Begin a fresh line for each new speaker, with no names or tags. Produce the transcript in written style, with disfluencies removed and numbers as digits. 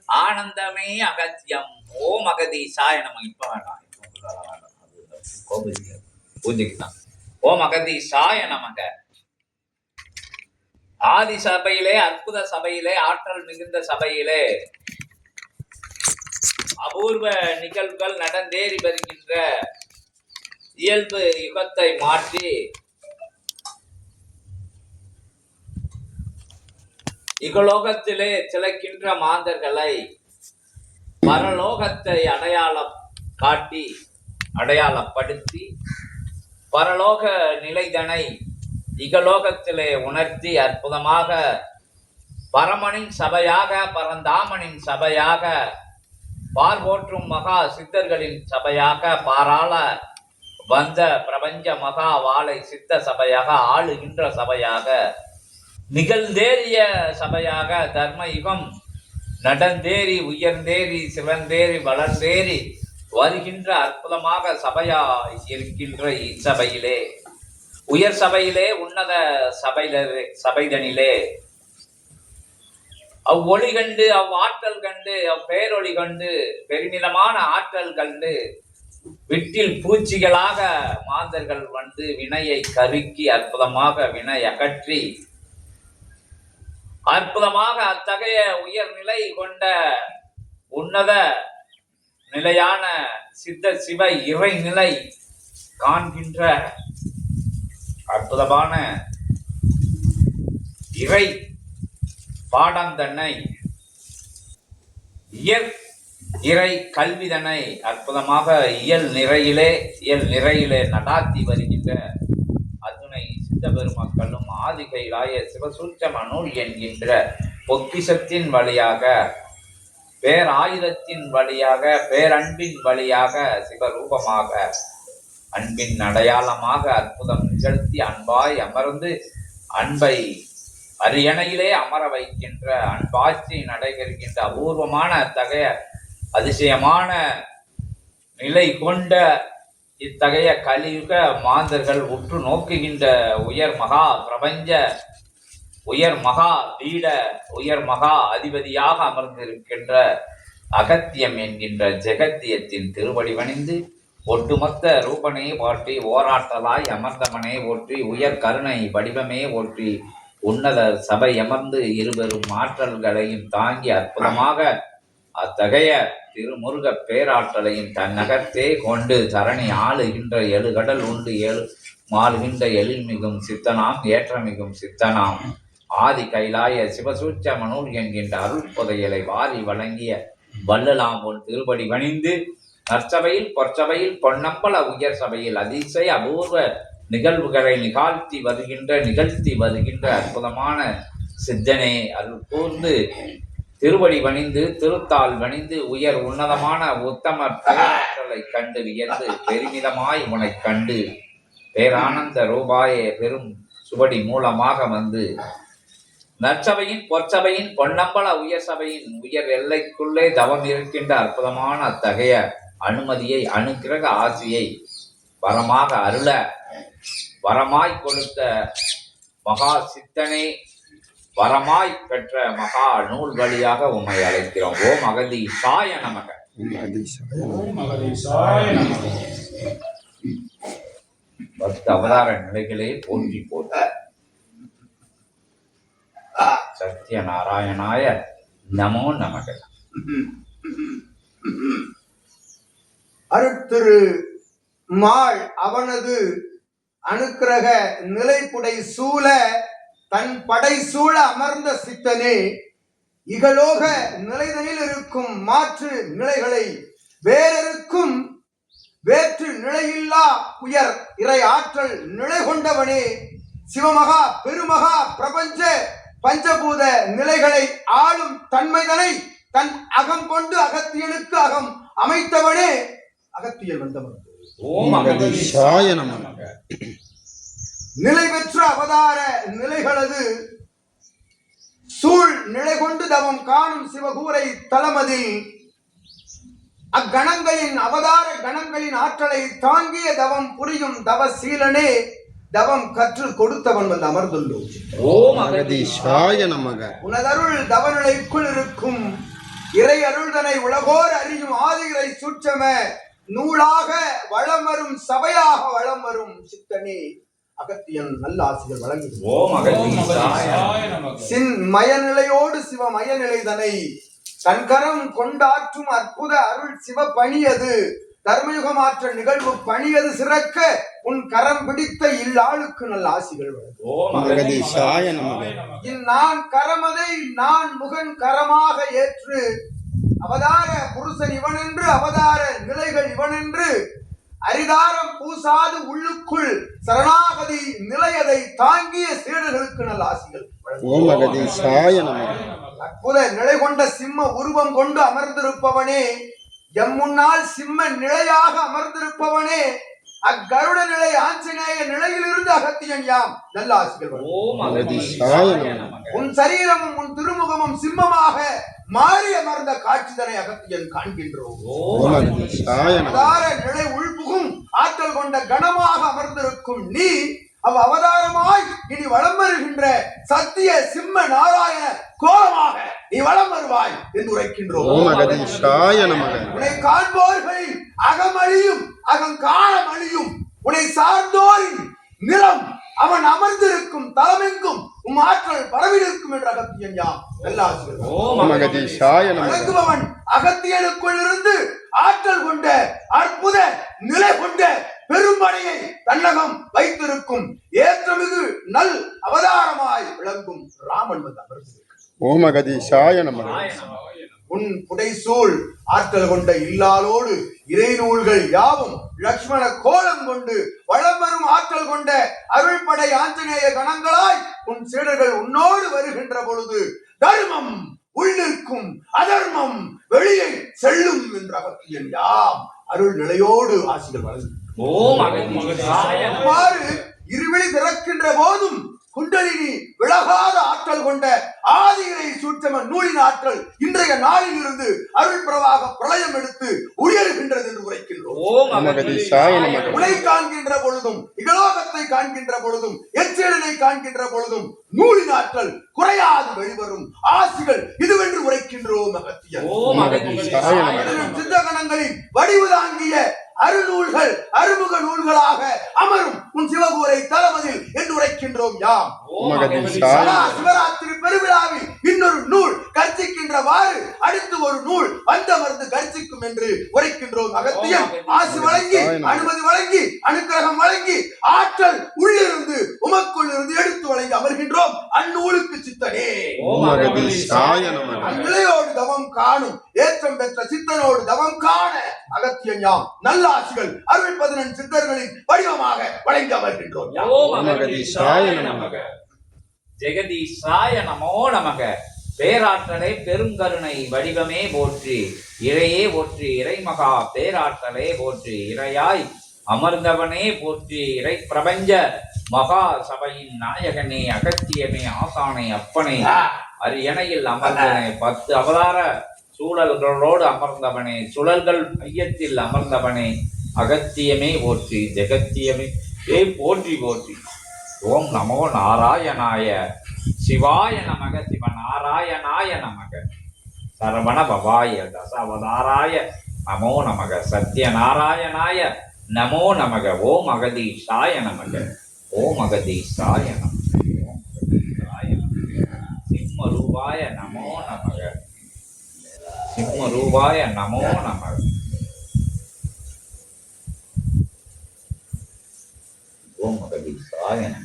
ஆனந்தமே அகத்தியம். ஓம் அகதீசாய நமக. இப்ப வேண்டாம், பூஜைக்கு தான். ஓம் அகதீசாய நமக. ஆதி சபையிலே, அற்புத சபையிலே, ஆற்றல் மிகுந்த சபையிலே அபூர்வ நிகழ்வுகள் நடந்தேறி வருகின்ற இயல்பு யுகத்தை மாற்றி இகலோகத்திலே திளைக்கின்ற மாந்தர்களை பரலோகத்தை அடையாளம் காட்டி அடையாளப்படுத்தி பரலோக நிலைதனை இகலோகத்திலே உணர்த்தி அற்புதமாக பரமனின் சபையாக, பரந்தாமனின் சபையாக, பார்வோற்றும் மகா சித்தர்களின் சபையாக, பாராள வந்த பிரபஞ்ச மகா வாழை சித்த சபையாக, ஆளுகின்ற சபையாக, நிகழ்ந்தேறிய சபையாக, தர்ம யுகம் நடந்தேறி உயர்ந்தேறி சிவந்தேறி வளர்ந்தேறி வருகின்ற அற்புதமாக சபையா இருக்கின்ற இச்சபையிலே, உயர் சபையிலே, உன்னத சபைதனிலே அவ்வொளி கண்டு, அவ்வாற்றல் கண்டு, பேரொளி கண்டு, பெருமிதமான ஆற்றல் கண்டு விட்டில் பூச்சிகளாக மாந்தர்கள் வந்து வினையை கருக்கி அற்புதமாக வினை அகற்றி அற்புதமாக அத்தகைய உயர்நிலை கொண்ட உன்னத நிலையான சித்த சிவ இறைநிலை காண்கின்ற அற்புதமான இறை பாடம் தன்னை, இறை கல்விதனை அற்புதமாக இயல் நிறையிலே நடாத்தி வருகின்ற அத்துணை சித்த பெருமக்களும் ஆதி கைலாய சிவசூட்சம நூல் என்கின்ற பொக்கிஷத்தின் வழியாக, பேராயுதத்தின் வழியாக, பேரன்பின் வழியாக, சிவரூபமாக, அன்பின் அடையாளமாக அற்புதம் நிகழ்த்தி அன்பாய் அமர்ந்து அன்பை அரியணையிலே அமர வைக்கின்ற, அன்பாட்சி நடைபெறுகின்ற அபூர்வமான அத்தகைய அதிசயமான நிலை கொண்ட இத்தகைய கலியுக மாந்தர்கள் உற்று நோக்குகின்ற உயர் மகா பிரபஞ்ச, உயர் மகா பீட, உயர் மகா அதிபதியாக அமர்ந்திருக்கின்ற அகத்தியம் என்கின்ற ஜெகத்தியத்தின் திருவடி வணிந்து ஒட்டுமொத்த ரூபனை போற்றி, ஓராற்றலாய் அமர்ந்தவனே போற்றி, உயர் கருணை வடிவமே போற்றி, உன்னத சபை அமர்ந்து இருவரும் ஆற்றல்களையும் தாங்கி அற்புதமாக அத்தகைய திருமுருக பேராற்றலையும் தன்னகத்தே கொண்டு தரணி ஆளுகின்ற எழுகடல் உண்டு மாறுகின்ற எழில்மிகும் சித்தனாம் ஏற்றமிகும் சித்தனாம் ஆதி கைலாய சிவசூட்சம நூல் என்கின்ற அருள் புதையலை வாரி வழங்கிய வள்ளலாம்போன் திருப்படி வணிந்து நற்சபையில் பொற்சபையில் பொன்னம்பல உயர் சபையில் அதிசய அபூர்வ நிகழ்வுகளை நிகழ்த்தி வருகின்ற அற்புதமான சித்தனே அருள் கூர்ந்து திருவடி வணிந்து திருத்தால் வணிந்து உயர் உன்னதமான உத்தம பேராற்றலை கண்டு வியந்து பெருமிதமாய் உனை கண்டு பேரானந்த ரூபாயே பெரும் சுவடி மூலமாக வந்து நற்சபையின் பொற்சபையின் பொன்னம்பல உயர் சபையின் உயர் எல்லைக்குள்ளே தவம் இருக்கின்ற அற்புதமான அத்தகைய அனுமதியை, அனுக்கிரக ஆசியை வரமாக அருள வரமாய் கொடுத்த மகா சித்தனே, வரமாய் பெற்ற மகா நூல் வழியாக உம்மை அழைக்கிறோம். ஓம் அகதீசாய நமக. 10 அவதார நிலைகளே போற்றி போட்ட சத்திய நாராயணாய நமோ நமக.
அருட்திரு மாள் அவனது அனுக்கிரக நிலைப்புடை சூழ தன் படை சூழ அமர்ந்த சித்தனே, இகலோக நிலைதனில் இருக்கும் மாற்று நிலைகளை வேறெருக்கும் வேற்று நிலையில்லா உயர் இறை ஆற்றல் நிலை கொண்டவனே, சிவமகா பெருமகா பிரபஞ்ச பஞ்சபூத நிலைகளை ஆளும் தன்மைதனை தன் அகம் கொண்டு அகத்தியனுக்கு அகம் அமைத்தவனே, அகத்தியல் வந்தவன்.
ஓம் அகதீசாய நமக.
நிலை பெற்ற அவதார நிலைகளது சூழ் நிலை கொண்டு தவம் காணும் சிவகூரை தலமதில் அக்கணங்களின் அவதார கணங்களின் ஆற்றலை தாங்கிய தவம் புரியும் தவசீலனே, தவம் கற்று கொடுத்தவன் வந்து அமர்ந்துள்ளோம்.
ஓம் அகதீசாய நமக.
உனதருள் தவநிலைக்குள் இருக்கும் இறை அருள்தனை உலகோர் அறியும் ஆதிரை சூட்சம நூலாக வளம் வரும் சபையாக வளம் வரும் சித்தனே அகத்தியன் நல்ல ஆசிரியர் வழங்கி
ஓம் அகதீசாய நமக.
சின் மயநிலையோடு சிவ மயநிலைதனை தன்கரம் கொண்டாற்றும் அற்புத அருள் சிவ பணியது தர்மயுகமாற்ற நிகழ்வு பணியது சிறக்க உன் கரம் பிடித்த இல்லாளுக்கு நல்ல ஆசிகள் வழங்கும்.
ஓம்
அகதீசாய நமக.
இந்நான் கரமதை நான் முகன் கரமாக ஏற்று அவதார புருஷன் இவனென்று அவதார நிலைகள் இவனென்று அரிதாரம் பூசாது உள்ளுக்குள் சரணாகதி நிலையதை தாங்கிய சீடர்களுக்கு நல்ல ஆசிகள் வழங்கும்.
ஓம் அகதீசாய நமக.
அற்புத நிலை கொண்ட சிம்ம உருவம் கொண்டு அமர்ந்திருப்பவனே எம் முன்னால் சிம்ம நிலையாக அமர்ந்திருப்பவனே அக்கருட நிலை ஆஞ்சநேய நிலையில் இருந்து அகத்தியன் யாம் நல்ல ஆசிகள் வழங்கும்.
ஓம்
அகதீசாய
நமக.
உன் சரீரமும் உன் திருமுகமும் சிம்மமாக மாறி அமர்ந்த காட்சிதனை அகத்தியன் காண்கின்றோம்.
ஓம் அகதீசாய நமக.
அவதார நிலை உள்புகும் ஆற்றல் கொண்ட கணமாக அமர்ந்திருக்கும் நீ அவ் அவதாரமாய் இனி வலம் வருகின்ற சத்திய சிம்ம நாராயண கோலமாக நீ வலம் வருவாய் என்று உரைக்கின்றோம்.
ஓம் அகதீசாய நமக.
உன்னை காண்போர்களில் அகமழியும் அகங்காரம் அழியும். உன்னை சார்ந்தோரின் நிலம் அவன் அமர்ந்திருக்கும் தலமெங்கும் உம் ஆற்றல் பரவிருக்கும் என்ற அகத்தியன் யாம் நல்ல ஆசிரியர்.
ஓம் அகதீசாய நமக.
வழங்குபவன் அகத்தியனுக்குள் இருந்து ஆற்றல் கொண்ட அற்புத நிலை கொண்ட பெரும்படையை தன்னகம் வைத்திருக்கும் ஏற்றமிகு நல் அவதாரமாய் விளங்கும் ராமன் வந்து அமர்ந்திருக்கிறார்.
ஓம் அகதீசாய நமக.
உன் புடைசூழ் ஆற்றல் கொண்ட இல்லாலோடு இறை நூல்கள் யாவும் லக்ஷ்மண கோலம் கொண்டு வளம் வரும் ஆற்றல் கொண்ட அருள்படை ஆஞ்சநேய கணங்களாய் உன் சீடர்கள் உன்னோடு வருகின்ற பொழுது தர்மம் உள்ளிருக்கும் அதர்மம் வெளியே செல்லும் என்ற அகத்தியன் யாம் அருள் நிலையோடு ஆசிகள் வழங்கும்.
ஓம் அகதீசாய நமக.
அவ்வாறு இருவிழி திறக்கின்ற போதும் குண்டலினி விலகாத ஆற்றல் கொண்ட ஆதிரை சூட்சம நூலின் ஆற்றல் இன்றைய நாளில் இருந்து அருள் பிரவாக பிரளயம் எடுத்து உயர்கின்றது என்று உரைக்கின்றோம்.
ஓம்
அகதீசாய நமக.
உலை காண்கின்ற பொழுதும் இகலோகத்தை காண்கின்ற பொழுதும் எச்சேடனை காண்கின்ற பொழுதும் நூலின் ஆற்றல் குறையாது வெளிவரும் ஆசிகள் இதுவென்று உரைக்கின்றோம் அகத்தியர்.
ஓம் அகதீசாய நமக.
சித்தகணங்களின் வடிவு தாங்கிய அருநூல்கள் அருமுக நூல்களாக அமரும் உன் சிவகூரை தளமதில் என்று உரைக்கின்றோம் யாம்.
ஓம் அகதீசாய
சதா சிவராத்திரி பெருவிழாவில் இன்னொரு நூல் கர்ச்சிக்கின்றவாறு அடுத்து ஒரு நூல் வந்தமர்ந்து கர்ச்சிக்கும் என்று உரைக்கின்றோம் அகத்தியம். ஆசி வழங்கி அனுமதி வழங்கி அனுக்கிரகம் வழங்கி ஆற்றல் உள்ளிருந்து உமக்குள் இருந்து எடுத்து வழங்கி அமர்கின்றோம் அந்நூலுக்கு சித்தனே.
ஓம் அகதீசாய நமக.
அந்நிலையோடு தவம் காணும் ஏற்றம் பெற்ற சித்தனோடு தவம் காண அகத்தியன் யாம் நல்ல ஆசிகள் அருள் 14 சித்தர்களின் வடிவமாக வழங்கி அமர்கின்றோம்.
ஓம் அகதீசாய நமக. ஜெகதீசாய நமோ நமக. பேராற்றலே பெருங்கருணை வடிவமே போற்றி இறையே போற்றி இறைமகா பேராற்றலே போற்றி இறையாய் அமர்ந்தவனே போற்றி இறை பிரபஞ்ச மகா சபையின் நாயகனே அகத்தியமே ஆசானே அப்பனே அரியணையில் அமர்ந்தவனே 10 அவதார சூழல்களோடு அமர்ந்தவனே சுழல்கள் மையத்தில் அமர்ந்தவனே அகத்தியமே போற்றி ஜெகத்தியமே போற்றி போற்றி. ஓம் நமோ நாராயணாய சிவாய நமக சிவநாராயணாய நமக சரவண பவாய தசவதாராய நமோ நமக சத்யநாராயணாய நமோ நமக. ஓம் அகதீசாய நமக. ஓம் அகதீசாய நமக. ஓம் அகதீசாய நமக. சிம்ம ரூபாய நமோ நமக. சிம்ம ரூபாய நமோ நமக. ஓம் அகதீசாய நமக.